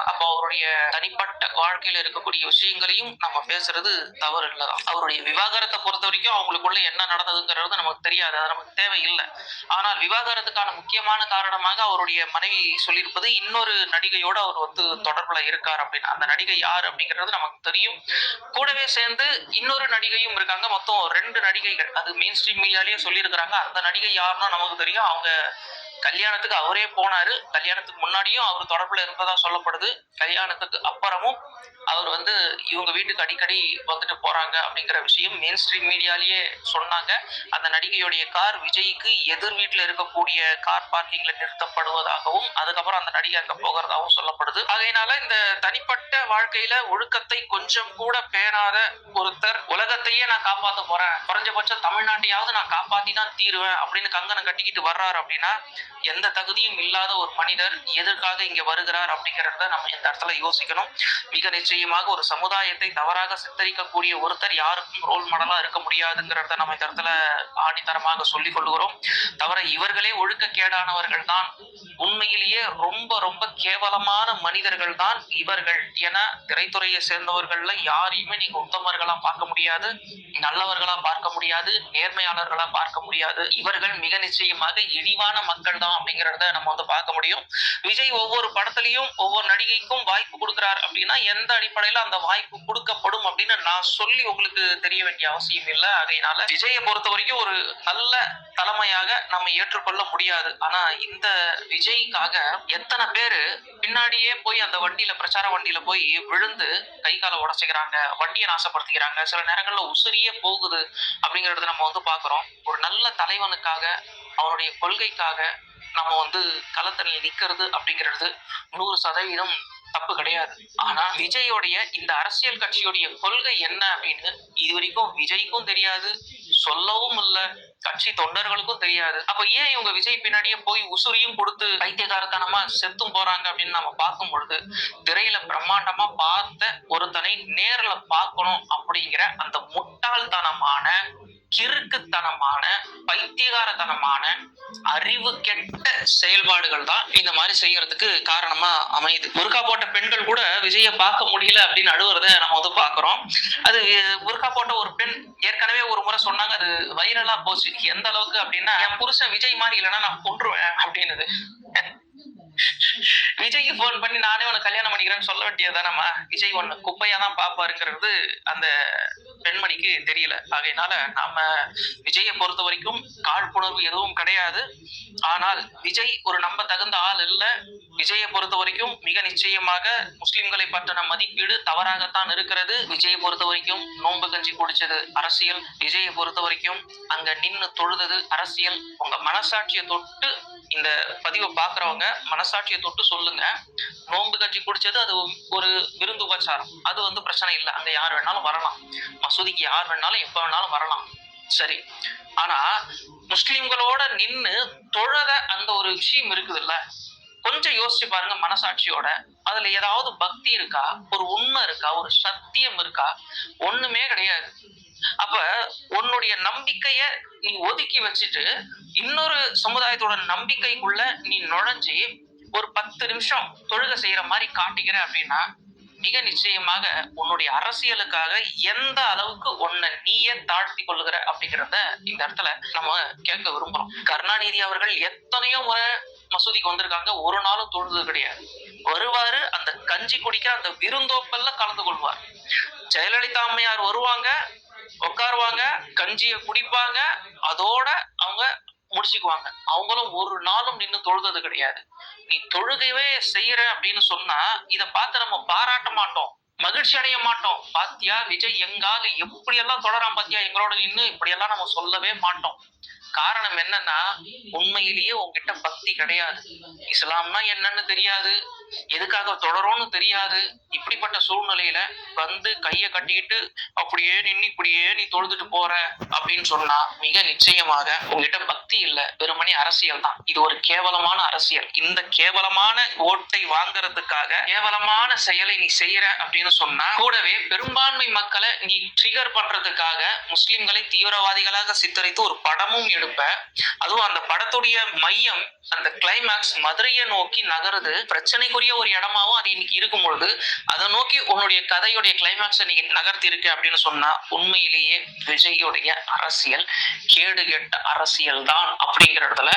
அப்போ அவருடைய தனிப்பட்ட வாழ்க்கையில இருக்கக்கூடிய விஷயங்களையும் நம்ம பேசுறது தவறு இல்லதான். அவருடைய விவாகரத்தை பொறுத்த வரைக்கும் அவங்களுக்குள்ள என்ன நடந்ததுங்கிறது நமக்கு தெரியாது, அது நமக்கு தேவையில்லை. ஆனால் விவாகரத்துக்கான முக்கியமான காரணமாக அவருடைய மனைவி சொல்லியிருப்பது இன்னொரு நடிகையோட அவர் தொடர்புல இருக்கார் அப்படின்னு. அந்த நடிகை யார் அப்படிங்கிறது நமக்கு தெரியும். கூடவே சேர்ந்து இன்னொரு நடிகையும் இருக்காங்க. மொத்தம் 2 நடிகைகள், அது மெயின் ஸ்ட்ரீம் மீடியாலேயே சொல்லியிருக்கிறாங்க. அந்த நடிகை யாருன்னா நமக்கு தெரியும். அவங்க கல்யாணத்துக்கு அவரே போனாரு. கல்யாணத்துக்கு முன்னாடியும் அவர் தொடர்புல இருந்ததா சொல்லப்படுது. கல்யாணத்துக்கு அப்புறமும் அவர் இவங்க வீட்டுக்கு அடிக்கடி வந்துட்டு போறாங்க அப்படிங்கிற விஷயம் மெயின் ஸ்ட்ரீம் மீடியாலேயே சொன்னாங்க. அந்த நடிகையுடைய கார் விஜய்க்கு எதிர் வீட்டுல இருக்கக்கூடிய கார் பார்க்கிங்ல நிறுத்தப்படுவதாகவும் அதுக்கப்புறம் அந்த நடிகை அங்க போகிறதாகவும் சொல்லப்படுது. அதனால இந்த தனிப்பட்ட வாழ்க்கையில ஒழுக்கத்தை கொஞ்சம் கூட பேணாத ஒருத்தர் உலகத்தையே நான் காப்பாத்த போறேன், குறைஞ்சபட்சம் தமிழ்நாட்டையாவது நான் காப்பாத்தி தான் தீருவேன் அப்படின்னு கங்கணம் கட்டிக்கிட்டு வர்றாரு அப்படின்னா எந்த தகுதியும் இல்லாத ஒரு மனிதர் எதற்காக இங்க வருகிறார் அப்படிங்கிறத நம்ம இந்த இடத்துல யோசிக்கணும். மிக நிச்சயமாக ஒரு சமுதாயத்தை தவறாக சித்தரிக்கக்கூடிய ஒருத்தர் யாருக்கும் ரோல் மாடலா இருக்க முடியாதுங்கிறத நம்ம இந்த இடத்துல ஆணித்தரமாக சொல்லிக் கொள்கிறோம். தவிர இவர்களே ஒழுக்கக்கேடானவர்கள் தான், உண்மையிலேயே ரொம்ப ரொம்ப கேவலமான மனிதர்கள் தான் இவர்கள் என திரைத்துறையை சேர்ந்தவர்கள்ல யாரையுமே நீங்க உத்தமர்களா பார்க்க முடியாது, நல்லவர்களா பார்க்க முடியாது, நேர்மையாளர்களா பார்க்க முடியாது. இவர்கள் மிக நிச்சயமாக இழிவான மக்கள் தான் அப்படிங்கிறத நம்ம பார்க்க முடியும். விஜய் ஒவ்வொரு படத்திலையும் ஒவ்வொரு நடிகைக்கும் வாய்ப்பு கொடுக்கிறார் அப்படின்னா எந்த அடிப்படையில அந்த வாய்ப்பு கொடுக்கப்படும் அப்படின்னு நான் சொல்லி உங்களுக்கு தெரிய வேண்டிய அவசியம் இல்லை. அதனால விஜயை பொறுத்த வரைக்கும் ஒரு நல்ல தலைமையாக நம்ம ஏற்றுக்கொள்ள முடியாது. ஆனா இந்த விஜய்க்காக எத்தனை பேரு பின்னாடியே போய் அந்த வண்டியில, பிரச்சார வண்டியில போய் விழுந்து கை காலை உடைச்சுக்கிறாங்க, வண்டியை நாசப்படுத்திக்கிறாங்க, சில நேரங்கள்ல உசிரியே போகுது அப்படிங்கறத நம்ம பாக்குறோம். ஒரு நல்ல தலைவனுக்காக, அவருடைய கொள்கைக்காக நம்ம களத்தணியில் நிக்கிறது அப்படிங்கிறது 100% தப்பு கிடையாது. ஆனா விஜயோடைய இந்த அரசியல் கட்சியுடைய கொள்கை என்ன அப்படின்னு இது வரைக்கும் விஜய்க்கும் தெரியாது, சொல்லவும் இல்ல, கட்சி தொண்டர்களுக்கும் தெரியாது. அப்ப ஏன் இவங்க விஜய் பின்னாடியே போய் உசுரியும் கொடுத்து பைத்தியகாரத்தனமா செத்தும் போறாங்க அப்படின்னு நம்ம பார்க்கும் பொழுது, திரையில பிரம்மாண்டமா பார்த்த ஒருத்தனை நேர்ல பார்க்கணும் அப்படிங்கிற அந்த முட்டாள்தனமான, கிறுக்குத்தனமான, பைத்தியகாரத்தனமான, அறிவு கெட்ட செயல்பாடுகள் தான் இந்த மாதிரி செய்யறதுக்கு காரணமா அமையுது. புர்கா போட்ட பெண்கள் கூட விஜய பார்க்க முடியல அப்படின்னு அழுவுறத நம்ம பாக்குறோம். அது புர்கா போட்ட ஒரு பெண் ஏற்கனவே ஒரு முறை சொன்னாங்க, அது வைரலா போச்சு. எந்த அளவுக்கு அப்படின்னா, என் புருஷன் விஜய் மாதிரி இல்லைன்னா நான் கொன்றுவேன் அப்படின்னு. விஜய்க்கு போன் பண்ணி நானே உனக்கு கல்யாணம் பண்ணிக்கிறேன்னு சொல்ல வேண்டியதானமா? விஜய் ஒண்ணு குப்பையா தான் பாப்பாருங்கிறது அந்த பெண்மணிக்கு தெரியல. ஆகையினால நாம விஜயை பொறுத்த வரைக்கும் காழ்ப்புணர்வு எதுவும் கிடையாது. ஆனால் விஜய் ஒரு நம்ப தகுந்த ஆள் இல்ல. விஜயை பொறுத்த வரைக்கும் மிக நிச்சயமாக முஸ்லிம்களை பற்றின மதிப்பீடு தவறாகத்தான் இருக்கிறது. விஜயை பொறுத்த வரைக்கும் நோன்பு கஞ்சி குடிச்சது அரசியல், விஜயை பொறுத்த வரைக்கும் அங்க நின்னு தொழுதது அரசியல். உங்க மனசாட்சியை தொட்டு இந்த பதிவை பாக்குறவங்க மனசாட்சியை தொட்டு சொல்லுங்க. நோன்பு கஞ்சி குடிச்சது அது ஒரு விருந்து உபச்சாரம், அது பிரச்சனை இல்லை, அங்க யார் வேணாலும் வரலாம், மசூதிக்கு யார் வேணாலும் எப்ப வேணாலும் வரலாம், சரி. ஆனா முஸ்லிம்களோட நின்னு தொழத அந்த ஒரு விஷயம் இருக்குது இல்ல, கொஞ்சம் யோசிச்சு பாருங்க மனசாட்சியோட. அதுல ஏதாவது பக்தி இருக்கா, ஒரு உண்மை இருக்கா, ஒரு சத்தியம் இருக்கா? ஒண்ணுமே கிடையாது. அப்ப உன்னுடைய நம்பிக்கைய நீ ஒதுக்கி வச்சுட்டு இன்னொரு சமுதாயத்தோட நம்பிக்கைக்குள்ள நீ நுழைஞ்சி ஒரு 10 நிமிஷம் தொழுகை செய்யற மாதிரி காட்டிக்கிற அப்படின்னா மிக நிச்சயமாக உன்னுடைய அரசியலுக்காக எந்த அளவுக்கு உன்னை நீயே தாழ்த்தி கொள்ளுகிற அப்படிங்கிறத இந்த இடத்துல நம்ம கேட்க விரும்புறோம். கருணாநிதி அவர்கள் எத்தனையோ முறை மசூதிக்கு வந்திருக்காங்க, ஒரு நாளும் தொழுது கிடையாது. வருவாரு, அந்த கஞ்சி குடிக்க அந்த விருந்தோப்பல்ல கலந்து கொள்வார். ஜெயலலிதா அம்மையார் வருவாங்க, உட்காருவாங்க, கஞ்சிய குடிப்பாங்க, அதோட அவங்க முடிச்சுக்குவாங்க. அவங்களும் ஒரு நாளும் நின்று தொழுது கிடையாது. நீ தொழுகையே செய்யற அப்படின்னு சொன்னா இத பார்த்து நம்ம பாராட்ட மாட்டோம், மகிழ்ச்சி அடைய மாட்டோம். பாத்தியா விஜய் எங்காவது எப்படி எல்லாம் தொடரான் பாத்தியா எங்களோட நின்று, இப்படி எல்லாம் நம்ம சொல்லவே மாட்டோம். காரணம் என்னன்னா, உண்மையிலேயே உங்ககிட்ட பக்தி கிடையாது. இஸ்லாம்னா என்னன்னு தெரியாது, எதுக்காக தொடரும்னு தெரியாது. இப்படிப்பட்ட சூழ்நிலையில கைய கட்டிக்கிட்டு அப்படியே நின்னு இப்படியே நீ தொழுதுட்டு போற அப்படின்னு சொன்னா மிக நிச்சயமாக உங்ககிட்ட பக்தி இல்ல, வெறுமனே அரசியல் தான். இது ஒரு கேவலமான அரசியல். இந்த கேவலமான ஓட்டை வாங்கறதுக்காக கேவலமான செயலை நீ செய்யற அப்படின்னு சொன்னா, கூடவே பெரும்பான்மை மக்களை நீ ட்ரிகர் பண்றதுக்காக முஸ்லிம்களை தீவிரவாதிகளாக சித்தரித்து ஒரு படமும் இருப்ப, அதுவும் அந்த படத்துடைய மையம் அந்த கிளைமேக்ஸ் மதுரையை நோக்கி நகருது. பிரச்சனைக்குரிய ஒரு இடமாவும் அது இன்னைக்கு இருக்கும் பொழுது அதை நோக்கி உன்னுடைய கதையுடைய கிளைமேக்ஸை நீ நகர்த்தி இருக்க அப்படின்னு சொன்னா உண்மையிலேயே விஜயுடைய அரசியல் கேடுகெட்ட அரசியல் தான் அப்படிங்கிற இடத்துல